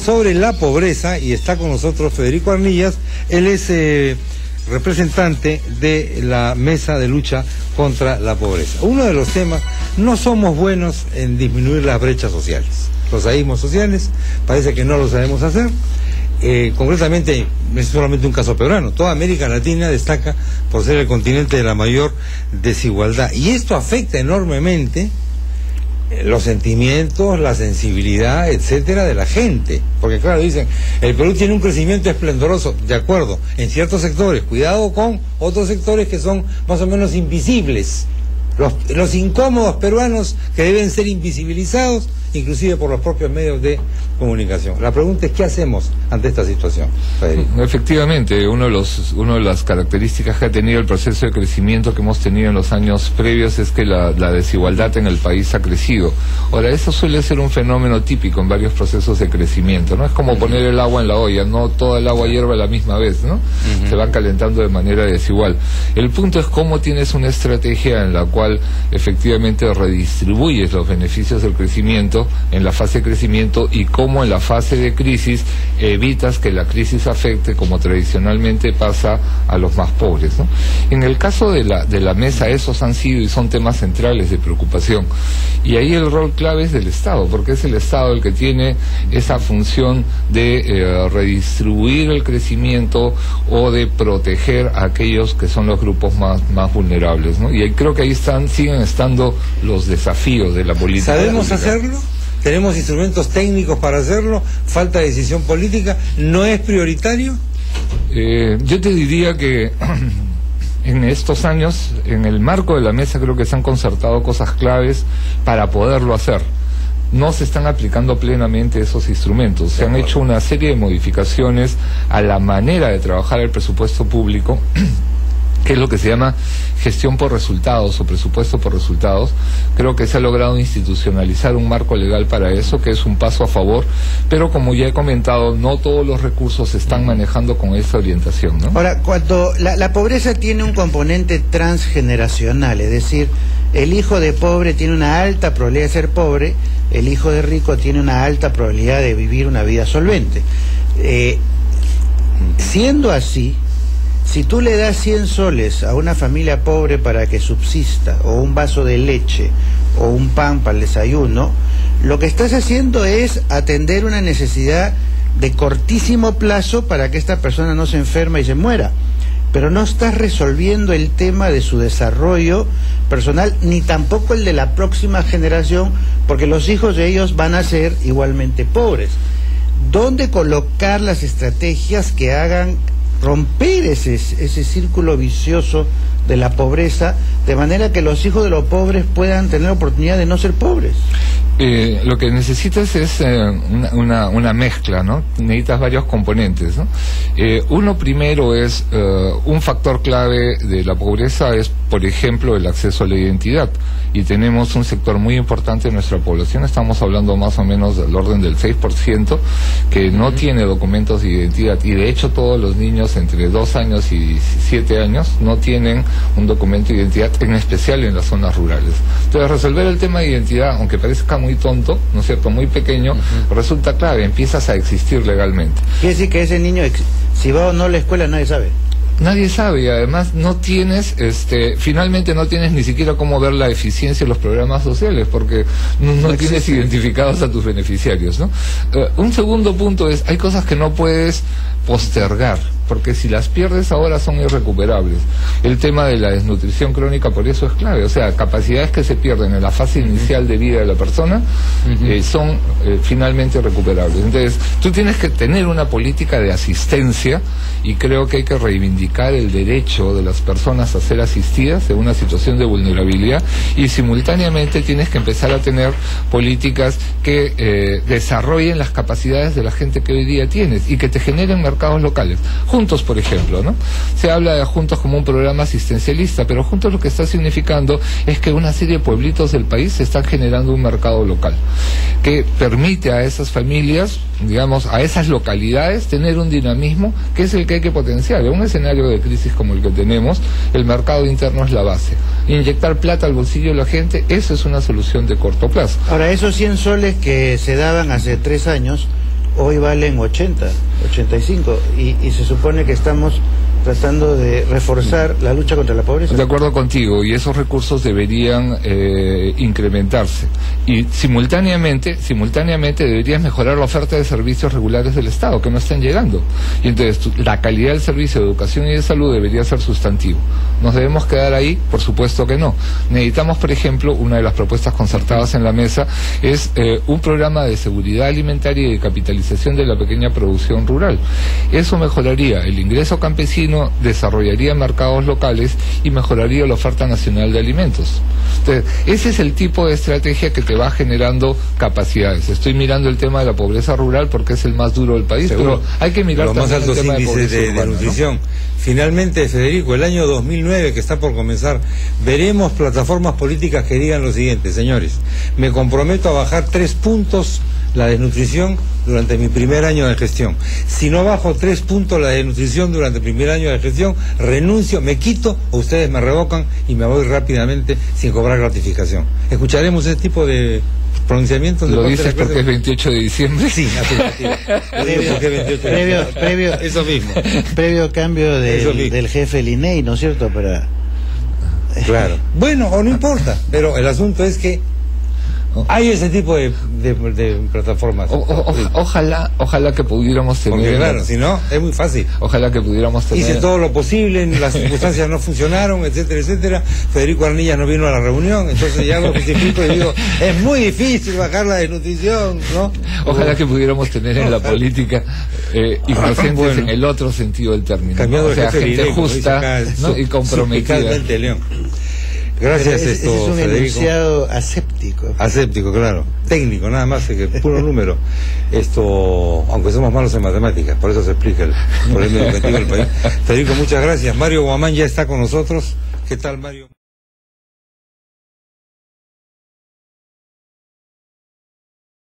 Sobre la pobreza, y está con nosotros Federico Arnillas. Él es representante de la Mesa de Lucha contra la Pobreza. Uno de los temas, no somos buenos en disminuir las brechas sociales. Los abismos sociales parece que no lo sabemos hacer. Concretamente, no es solamente un caso peruano, toda América Latina destaca por ser el continente de la mayor desigualdad, y esto afecta enormemente los sentimientos, la sensibilidad, etcétera, de la gente, porque claro, dicen, el Perú tiene un crecimiento esplendoroso, de acuerdo, en ciertos sectores, cuidado con otros sectores que son más o menos invisibles, los incómodos peruanos que deben ser invisibilizados, inclusive por los propios medios de comunicación. La pregunta es, ¿qué hacemos ante esta situación, Federico? Efectivamente, una de las características que ha tenido el proceso de crecimiento que hemos tenido en los años previos es que la desigualdad en el país ha crecido. Ahora, eso suele ser un fenómeno típico en varios procesos de crecimiento, ¿no? Es como poner el agua en la olla, no toda el agua hierve a la misma vez, ¿no? Se van calentando de manera desigual. El punto es cómo tienes una estrategia en la cual efectivamente redistribuyes los beneficios del crecimiento en la fase de crecimiento, y cómo en la fase de crisis evitas que la crisis afecte, como tradicionalmente pasa, a los más pobres, ¿no? En el caso de la mesa, esos han sido y son temas centrales de preocupación, y ahí el rol clave es del Estado, porque es el Estado el que tiene esa función de redistribuir el crecimiento o de proteger a aquellos que son los grupos más vulnerables, ¿no? Y ahí creo que ahí siguen estando los desafíos de la política. ¿Sabemos hacerlo? ¿Tenemos instrumentos técnicos para hacerlo? ¿Falta decisión política? ¿No es prioritario? Yo te diría que en estos años, en el marco de la mesa, creo que se han concertado cosas claves para poderlo hacer. No se están aplicando plenamente esos instrumentos. Se han hecho una serie de modificaciones a la manera de trabajar el presupuesto público, que es lo que se llama gestión por resultados o presupuesto por resultados. Creo que se ha logrado institucionalizar un marco legal para eso, que es un paso a favor, pero como ya he comentado, no todos los recursos se están manejando con esa orientación, ¿no? Ahora, cuando la pobreza tiene un componente transgeneracional, es decir, el hijo de pobre tiene una alta probabilidad de ser pobre, el hijo de rico tiene una alta probabilidad de vivir una vida solvente. Siendo así, si tú le das 100 soles a una familia pobre para que subsista, o un vaso de leche, o un pan para el desayuno, lo que estás haciendo es atender una necesidad de cortísimo plazo para que esta persona no se enferme y se muera. Pero no estás resolviendo el tema de su desarrollo personal, ni tampoco el de la próxima generación, porque los hijos de ellos van a ser igualmente pobres. ¿Dónde colocar las estrategias que hagan romper ese círculo vicioso de la pobreza, de manera que los hijos de los pobres puedan tener la oportunidad de no ser pobres? Lo que necesitas es una mezcla, ¿no? Necesitas varios componentes, ¿no? Uno primero es, un factor clave de la pobreza es, por ejemplo, el acceso a la identidad, y tenemos un sector muy importante de nuestra población, estamos hablando más o menos del orden del 6%, que no tiene documentos de identidad, y de hecho todos los niños entre 2 años y 7 años no tienen un documento de identidad, en especial en las zonas rurales. Entonces, resolver el tema de identidad, aunque parezca muy tonto, ¿no es cierto?, muy pequeño, resulta clave, empiezas a existir legalmente. Quiere decir que ese niño, si va o no a la escuela, nadie sabe. Nadie sabe, y además no tienes, finalmente no tienes ni siquiera cómo ver la eficiencia de los programas sociales, porque no tienes identificados a tus beneficiarios, ¿no? Un segundo punto es, hay cosas que no puedes postergar, porque si las pierdes ahora son irrecuperables. El tema de la desnutrición crónica por eso es clave, o sea, capacidades que se pierden en la fase inicial de vida de la persona son finalmente recuperables. Entonces, tú tienes que tener una política de asistencia, y creo que hay que reivindicar el derecho de las personas a ser asistidas en una situación de vulnerabilidad, y simultáneamente tienes que empezar a tener políticas que desarrollen las capacidades de la gente que hoy día tienes y que te generen mercados locales. Juntos, por ejemplo, ¿no? Se habla de Juntos como un programa asistencialista, pero Juntos lo que está significando es que una serie de pueblitos del país están generando un mercado local que permite a esas familias, digamos, a esas localidades tener un dinamismo que es el que hay que potenciar. En un escenario de crisis como el que tenemos, el mercado interno es la base. Inyectar plata al bolsillo de la gente, eso es una solución de corto plazo. Ahora, esos 100 soles que se daban hace 3 años, hoy valen 80, 85, y se supone que estamos tratando de reforzar la lucha contra la pobreza. De acuerdo contigo, y esos recursos deberían incrementarse. Y simultáneamente deberías mejorar la oferta de servicios regulares del Estado, que no están llegando. Y entonces la calidad del servicio de educación y de salud debería ser sustantivo. ¿Nos debemos quedar ahí? Por supuesto que no. Necesitamos, por ejemplo, una de las propuestas concertadas en la mesa es un programa de seguridad alimentaria y de capitalización de la pequeña producción rural. Eso mejoraría el ingreso campesino, desarrollaría mercados locales y mejoraría la oferta nacional de alimentos. Entonces, ese es el tipo de estrategia que te va generando capacidades. Estoy mirando el tema de la pobreza rural porque es el más duro del país, seguro, pero hay que mirar los más altos índices de nutrición, ¿no? Finalmente, Federico, el año 2009 que está por comenzar, veremos plataformas políticas que digan lo siguiente: señores, me comprometo a bajar 3 puntos la desnutrición durante mi primer año de gestión. Si no bajo 3 puntos la desnutrición durante el primer año de gestión, renuncio, me quito, o ustedes me revocan y me voy rápidamente sin cobrar gratificación. ¿Escucharemos ese tipo de pronunciamientos? ¿Lo dices porque es 28 de diciembre? Sí, previo eso mismo. Previo cambio del jefe del INEI, ¿no es cierto? Claro. Bueno, o no importa, pero el asunto es que hay ese tipo de plataformas. Ojalá que pudiéramos tener. Porque claro, si no, es muy fácil. Ojalá que pudiéramos tener. Hice todo lo posible, las circunstancias no funcionaron, etcétera, etcétera. Federico Arnillas no vino a la reunión, entonces ya lo justifico y digo, es muy difícil bajar la desnutrición, ¿no? Ojalá que pudiéramos tener en la política inocentes en el otro sentido del término. Cambiando, o sea, gente justa, ¿no? Y comprometida. León. Gracias, ese es un Federico. Enunciado aséptico. Aséptico, claro. Técnico, nada más que puro número. Aunque somos malos en matemáticas, por eso se explica el problema educativo del país. Federico, muchas gracias. Mario Guamán ya está con nosotros. ¿Qué tal, Mario?